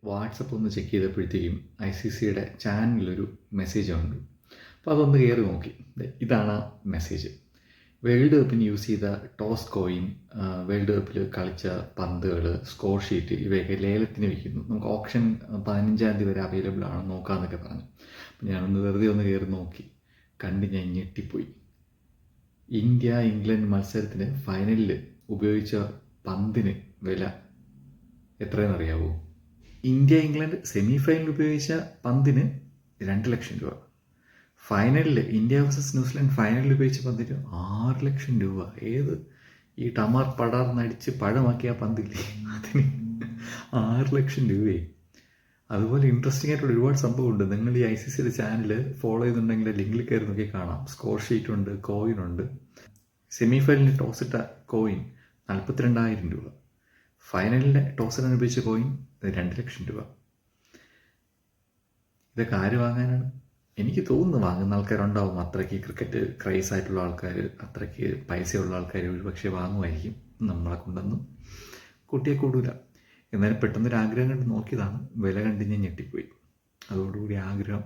WhatsApp ഒന്ന് check ചെയ്തപ്പോഴത്തേക്കും ICCയുടെ ചാനലിലൊരു message കണ്ടു. അപ്പോൾ അതൊന്ന് കയറി നോക്കി. ഇതാണ് ആ മെസ്സേജ്. വേൾഡ് കപ്പിന് യൂസ് ചെയ്ത ടോസ് കോയിൻ, വേൾഡ് കപ്പിൽ കളിച്ച പന്തുകൾ, സ്കോർ ഷീറ്റ് ഇവയൊക്കെ ലേലത്തിന് വയ്ക്കുന്നു. നമുക്ക് ഓപ്ഷൻ 15-ാം തീയതി വരെ അവൈലബിൾ ആണ്, നോക്കാമെന്നൊക്കെ പറഞ്ഞു. അപ്പോൾ ഞാനൊന്ന് വെറുതെ ഒന്ന് കയറി നോക്കി. കണ്ട് ഞാൻ ഞെട്ടിപ്പോയി. ഇന്ത്യ ഇംഗ്ലണ്ട് മത്സരത്തിന് ഫൈനലിൽ ഉപയോഗിച്ച പന്തിന് വില എത്രയെന്നറിയാവോ? ഇന്ത്യ ഇംഗ്ലണ്ട് സെമി ഫൈനലിൽ ഉപയോഗിച്ച പന്തിന് 2 ലക്ഷം രൂപ. ഫൈനലിൽ ഇന്ത്യ വേഴ്സസ് ന്യൂസിലാൻഡ് ഫൈനലിൽ ഉപയോഗിച്ച പന്തിന് 6 ലക്ഷം രൂപ. ഏത് ഈ ടമാർ പടാർ നടിച്ച് പഴമാക്കിയ പന്തില്ലേ, അതിന് 6 ലക്ഷം രൂപയെ. അതുപോലെ ഇൻട്രസ്റ്റിംഗ് ആയിട്ടുള്ള ഒരുപാട് സംഭവമുണ്ട്. നിങ്ങൾ ഈ ICCയുടെ ചാനൽ ഫോളോ ചെയ്യുന്നുണ്ടെങ്കിൽ ലിങ്കിൽ കയറി നോക്കി കാണാം. സ്കോർ ഷീറ്റുണ്ട്, കോയിനുണ്ട്. സെമി ഫൈനലിൽ ടോസ് ഇട്ട കോയിൻ 42,000 രൂപ. ഫൈനലിലെ ടോസിനാണ് ഉപയോഗിച്ച കോയിൻ 2 ലക്ഷം രൂപ. ഇതൊക്കെ ആര് വാങ്ങാനാണ്? എനിക്ക് തോന്നുന്നു വാങ്ങുന്ന ആൾക്കാരുണ്ടാവും. അത്രയ്ക്ക് ക്രിക്കറ്റ് ക്രൈസ് ആയിട്ടുള്ള ആൾക്കാർ, അത്രയ്ക്ക് പൈസയുള്ള ആൾക്കാർ ഒരു പക്ഷേ വാങ്ങുമായിരിക്കും. നമ്മളെ കൊണ്ടൊന്നും കൂട്ടിയെ കൂടൂല. എന്നാലും പെട്ടെന്നൊരു ആഗ്രഹം കണ്ട് നോക്കിയതാണ്. വില കണ്ട് ഞാൻ ഞെട്ടിപ്പോയി. അതോടുകൂടി ആഗ്രഹം